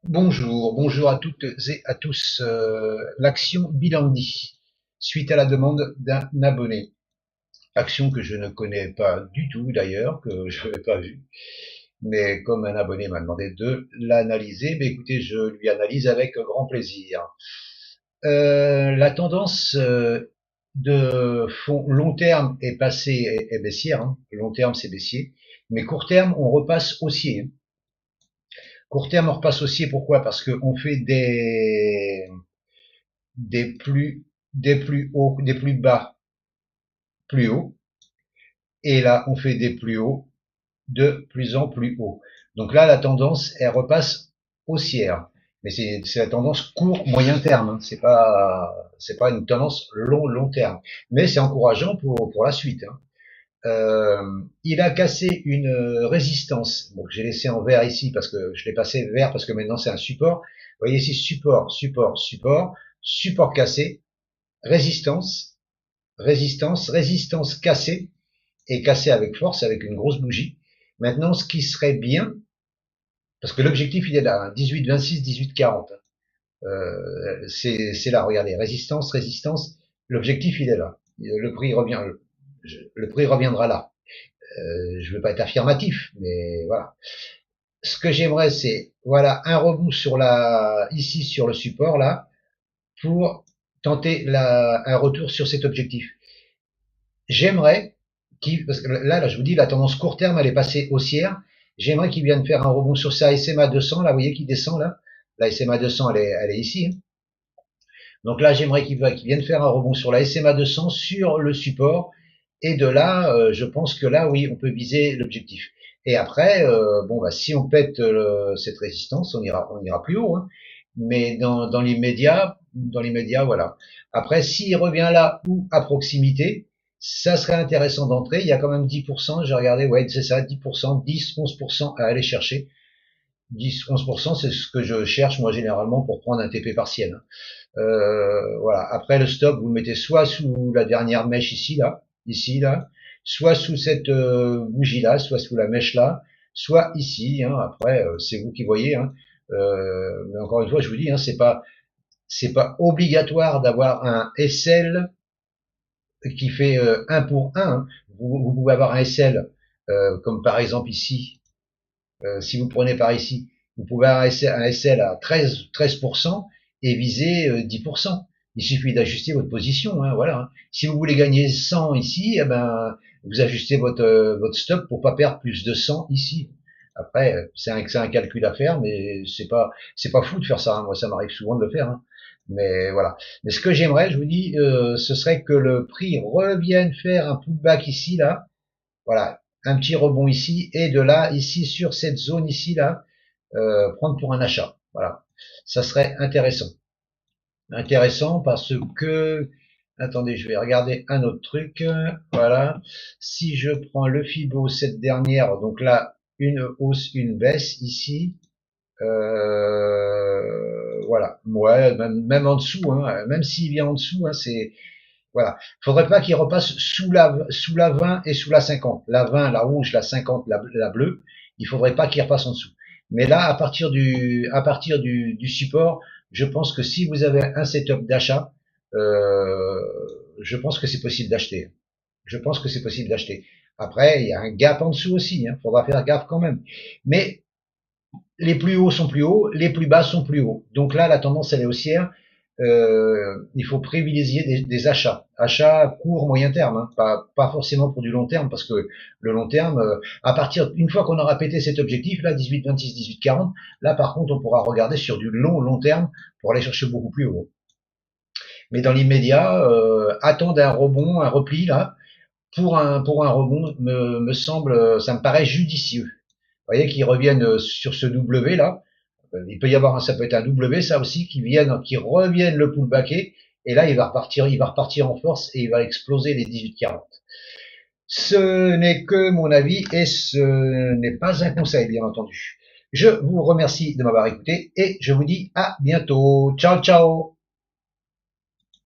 Bonjour, bonjour à toutes et à tous. L'action Bilandi, suite à la demande d'un abonné. Action que je ne connais pas du tout d'ailleurs, que je n'avais pas vue. Mais comme un abonné m'a demandé de l'analyser, mais écoutez, je lui analyse avec grand plaisir. La tendance de fond long terme est passée, est baissière, hein. Long terme c'est baissier, mais court terme on repasse haussier, hein. Court terme, on repasse haussier, pourquoi? Parce qu'on fait des plus, des plus hauts, des plus bas, plus hauts. Et là, on fait des plus hauts de plus en plus hauts. Donc là, la tendance, elle repasse haussière. Mais c'est la tendance court, moyen terme, hein. C'est pas une tendance long terme. Mais c'est encourageant pour la suite, hein. Il a cassé une résistance. Donc j'ai laissé en vert ici parce que je l'ai passé vert parce que maintenant c'est un support. Vous voyez ici support cassé, résistance, résistance cassée et cassée avec force, avec une grosse bougie. Maintenant, ce qui serait bien, parce que l'objectif il est là, hein, 18, 26, 18, 40. C'est là, regardez, résistance, l'objectif il est là. Le prix reviendra là. Je ne veux pas être affirmatif, mais voilà. Ce que j'aimerais, c'est voilà un rebond sur ici sur le support là pour tenter un retour sur cet objectif. J'aimerais parce que là, je vous dis, la tendance court terme, elle est passée haussière. J'aimerais qu'il vienne faire un rebond sur sa SMA 200 là, vous voyez, qui descend là. La SMA 200, elle est ici, hein. Donc là, j'aimerais qu'il vienne faire un rebond sur la SMA 200 sur le support. Et de là, je pense que là, oui, on peut viser l'objectif. Et après, bon, bah, si on pète cette résistance, on ira plus haut, hein. Mais dans l'immédiat, voilà. Après, s'il revient là ou à proximité, ça serait intéressant d'entrer. Il y a quand même 10%. J'ai regardé, ouais, c'est ça, 10%, 10, 11% à aller chercher. 10-11%, c'est ce que je cherche moi généralement pour prendre un TP partiel, hein. Voilà. Après le stop, vous le mettez soit sous la dernière mèche ici là, soit sous cette bougie là, soit sous la mèche là, soit ici, hein. Après, c'est vous qui voyez, hein. Mais encore une fois, je vous dis, hein, c'est pas obligatoire d'avoir un SL qui fait 1 pour 1, hein. Vous pouvez avoir un SL comme par exemple ici. Si vous prenez par ici, vous pouvez avoir un SL à 13% et viser 10%. Il suffit d'ajuster votre position, hein, voilà. Si vous voulez gagner 100 ici, eh ben, vous ajustez votre stop pour pas perdre plus de 100 ici. Après, c'est un calcul à faire, mais c'est pas fou de faire ça, hein. Moi, ça m'arrive souvent de le faire, hein. Mais voilà. Mais ce que j'aimerais, je vous dis, ce serait que le prix revienne faire un pullback ici, là, voilà, un petit rebond ici et de là, ici sur cette zone ici là, prendre pour un achat. Voilà, ça serait intéressant. Intéressant parce que, attendez, je vais regarder un autre truc. Voilà, si je prends le Fibo, cette dernière, donc là, une hausse, une baisse ici. Voilà, ouais, même en dessous, hein, même s'il vient en dessous, hein, voilà. Faudrait pas qu'il repasse sous la 20 et sous la 50. La 20, la rouge, la 50, la bleue. Il faudrait pas qu'il repasse en dessous. Mais là, à partir du support, je pense que si vous avez un setup d'achat, euh, je pense que c'est possible d'acheter. Je pense que c'est possible d'acheter. Après, il y a un gap en dessous aussi, hein. Faudra faire gaffe quand même. Mais les plus hauts sont plus hauts, les plus bas sont plus hauts. Donc là, la tendance, elle est haussière. Il faut privilégier des achats court, moyen terme, hein, pas forcément pour du long terme, parce que le long terme, une fois qu'on aura pété cet objectif, là, 18, 26, 18, 40, là, par contre, on pourra regarder sur du long terme pour aller chercher beaucoup plus haut. Mais dans l'immédiat, attendre un rebond, un repli, là, pour un rebond, me semble, ça me paraît judicieux. Vous voyez qu'ils reviennent sur ce W là. Il peut y avoir, ça peut être un W ça aussi, qui reviennent le pullbacker. Et là, il va repartir en force et il va exploser les 18,40. Ce n'est que mon avis et ce n'est pas un conseil, bien entendu. Je vous remercie de m'avoir écouté et je vous dis à bientôt. Ciao, ciao!